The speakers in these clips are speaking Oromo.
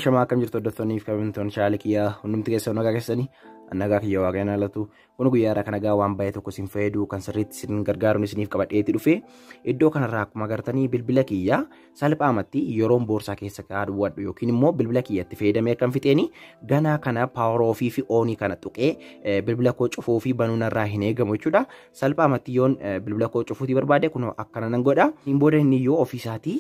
shamaa akkam jirtu hordoftoonni fi kabajamtoonni chaanalii kiyyaa hundumti keessan nagaa keessanii nagaa kiyya waaqayyoon haalatu kun guyyaarraa kan nagaa waan baay'ee tokko isin fayyadu kan sirriitti isin gargaaruun isiniif qabadheetti dhufe iddoo kanarraa akkuma agartanii bilbila kiyyaa salphaamatti yeroon boorsaa keessa kaa'adhu yookiin immoo bilbila kiyyatti fayyadamee kan fixeeni ganaa kana paawar oofii fi oonii kana tuqee bilbila koo cufuu fi banuun irraa hin eegamu jechuudha. Salphaamatti yoon bilbila koo cufuutii barbaade kun akkana nan godha. Hin booda inni yoo ofiisaatii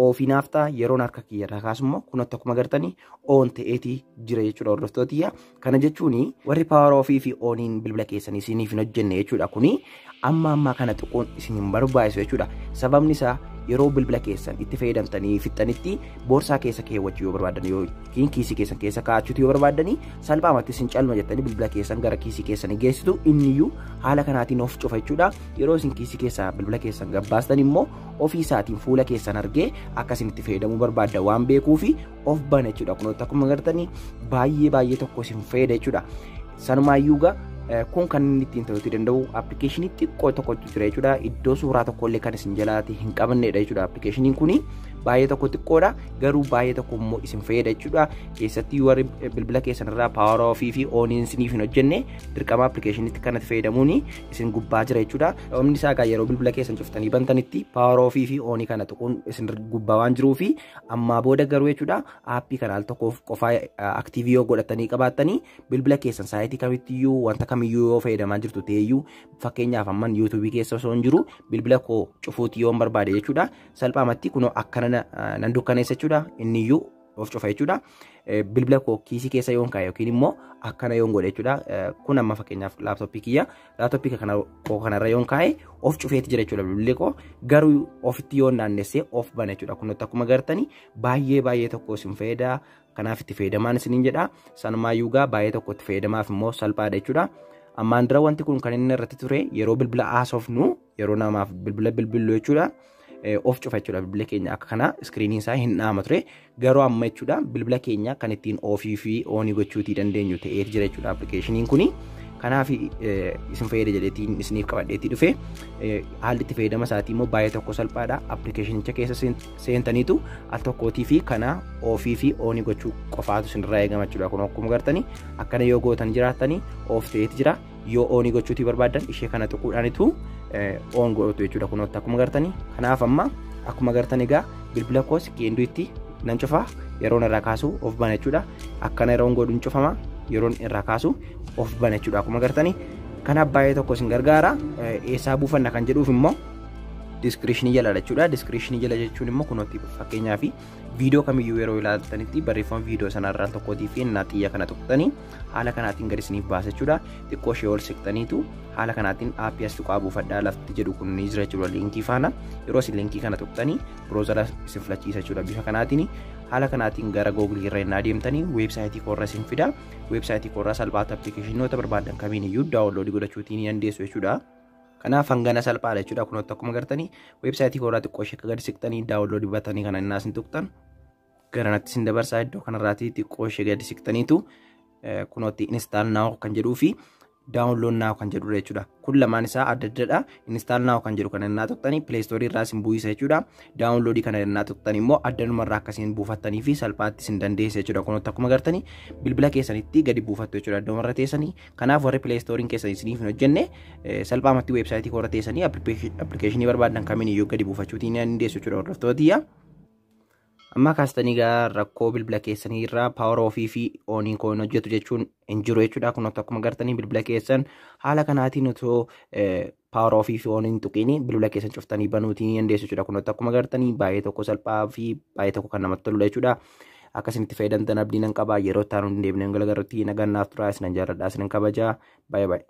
Ofii naaftaa yeroon harka kiyyarraa kaasummoo kunatti akkuma agartanii oon ta'eetii jira jechuudha hordoftootiyya. Kana jechuun warri paawar oofii fi ooniin bilbila keessanii isiniif hin hojjenne jechuudha. Kuni amma kana tuquun isin hin barbaachisu jechuudha. Sababni isaa yeroo bilbila keessan itti fayyadamtanii fixxanitti boorsaa keessa keewwachuu yoo barbaadan yookiin kiisii keessan keessa kaa'achuuti yoo barbaadanii salphaamatti isin calma jettanii bilbila keessan gara kiisii keessanii geessitu inniyyuu haala kanaatiin of cufa jechuudha. Yeroo isin kiisii keessaa bilbila keessan gabbaastan immoo ofii isaatiin fuula keessan argee akkasiin itti fayyadamuu barbaadda waan beekuufi of bana jechuudha. Kunoota akkuma agartanii baay'ee tokko isin fayyada jechuudha. Sanumaayyuugaa kun kan inni ittiin ta'uu danda'u appilikeeshinii xiqqoo tokkotu jira jechuudha. Iddoo suuraa tokkollee kan isin jalaatti hin qabannedha jechuudha. Appilikeeshiniin kuni baay'ee tokko xiqqoodha garuu baay'ee tokko immoo isin fayyada jechuudha. Keessatti warri bilbila keessanirraa paawar oofii fi ooniin isiniif hin hojjenne dirqama appilikeeshiniitti kanatti fayyadamuun isin gubbaa jira jechuudha. Sababni isaa egaa yeroo bilbila keessan cuftanii bantanitti paawar oofii fi oonii kana tuquun isin gubbaa waan jiruufi ammaa booda garuu jechuudha aappii kana al tokkoof qofaa aktiivii yoo godhatanii qabaattanii bilbila keessan saayitii kamittiyyuu wanta kamiyyuu yoo fayyadamaa jirtu ta'eyyuu fakkeenyaaf amman yuutuubii keessa osoo hin jiru bilbila koo cufuutii yoo barbaade jechuudha. Salphaamatti kunoo akkana nan dukkaneessa jechuudha. Inniyyuu of cufa jechuudha. Bilbila koo kiisii keessa yoon kaa'e yookiin immoo akkana yoon godhe jechuudha. Kun amma fakkeenyaaf laaptooppii kiyya laaptooppii kanarra yoon kaa'e of cufeeti jira jechuudha. Bilbilli koo garuu ofitti yoon naannessee of bana jechuudha. Kunutti akkuma agartanii baay'ee tokko isin fayyada. Kanaaf itti fayyadamaan isiniin jedha. Sanumaayyuugaa baay'ee tokko itti fayyadamaaf immoo salphaadha jechuudha. Ammaan dura wanti kun kan inni irratti ture yeroo bilbila haasofnu yeroo namaaf bilbila bilbillu jechuudha. Of cufa jechuudha. Bilbila keenya akka kana iskiriiniin isaa hin dhaama ture garuu amma jechuudha bilbila keenya kan ittiin oofii fi oonii gochuutii dandeenyu ta'ee jira jechuudha appilikeeshiniin kuni. Kanaaf isin fayyada jedheetiin isiniif qabadheetii dhufe haalli itti fayyadama isaatii immoo baay'ee tokko salphaadha. Appilikeeshinicha keessa seentaniitu al tokkootii fi kana oofii fi oonii gochuu qofaatu isinirraa eegama jechuudha. Kun akkuma agartanii akkana yoo gootan jiraattanii oof ta'eeti jira. Yoo oonii gochuutii barbaadan ishee kana tuquudhaanitu oon godhatu jechuudha. Kunoota akkuma agartanii kanaaf amma akkuma agartan egaa bilbila koos keenduu itti nan cufa yeroon irraa kaasu of bana jechuudha. Akkana yeroon godhuun cufama yeroon irraa kaasu of bana jechuudha. Akkuma agartanii kanaaf baay'ee tokko isin gargaara. Eessaa buufanna kan jedhuuf immoo diskiriipshinii jala jechuudha. Diskiriipshinii jala jechuun immoo kunooti fakkeenyaaf viidiyoo kamiyyuu yeroo ilaaltanitti barreeffama viidiyoo sanarraa tokkootii fi xiyya kana tuqxanii haala kanaatiin gadi isiniif baasa jechuudha. Xiqqoo ishee ol siqxaniitu haala kanaatiin aappii as tuqaa buufadhaa lafti jedhu kun ni jira jechuudha liinkii faana. Yeroo isin liinkii kana tuqxanii biroozara isin filachiisa jechuudha. Bifa kanaatiin haala kanaatiin gara googilii irra innaa deemtanii weebsaayitii koorra isin fida. Weebsaayitii koorraa salphaatti appilikeeshinoota barbaadan kamiiniyyuu daawunloodii godhachuutiin ni dandeessu jechuudha. Kanaaf hangana salphaadha jechuudha. Kunoota akkuma agartanii weebsaayitii koorraa xiqqoo ishee akka gadi siqxanii daawunloodii batanii kana innaa isin tuqxan garanatti isin dabarsaa iddoo kanarraatii xiqqoo ishee gadi siqxaniitu kunootti install now kan jedhuu fi download now kan jedhudha jechuudha. Kun lamaan isaa adda addadha. Install now kan jedhu kana innaa tuqxanii play store irraa isin bu'isa jechuudha. Download kana innaa tuqxanii immoo addanumarraa akkasiin buufattanii fi salphaatti isin dandeessa jechuudha. Kunoota akkuma agartanii bilbila keessanitti gadi buufattu jechuudha addanumarra teessanii. Kanaaf warri play store keessan isiniif hin hojjenne salphaamatti weebsaayitii koorra teessanii appilikeeshinii barbaadan kamiiniyyuu gadi buufachuutiin ni dandeessu jechuudha hordoftootiyya. Amma kaastanii gaa rakkoo bilbila keessanii irraa paawar oofii fi ooniin koo hin hojjetu jechuun hin jiru jechuudha. Kunoota akkuma agartanii bilbila keessan haala kanaatiin otoo paawar oofii fi ooniin tuqiini bilbila keessan cuftanii banuutiin ni dandeessu jechuudha. Kunoota akkuma agartanii baay'ee tokko salphaa fi baay'ee tokko kan namatti toludha jechuudha. Akkasinitti fayyadamtan abdiin nan qaba. Yeroo itti aanu hin deebineen galagaruutti nagannaaf turaa isinan jaalladhaa isinan kabajaa. Baay'ee.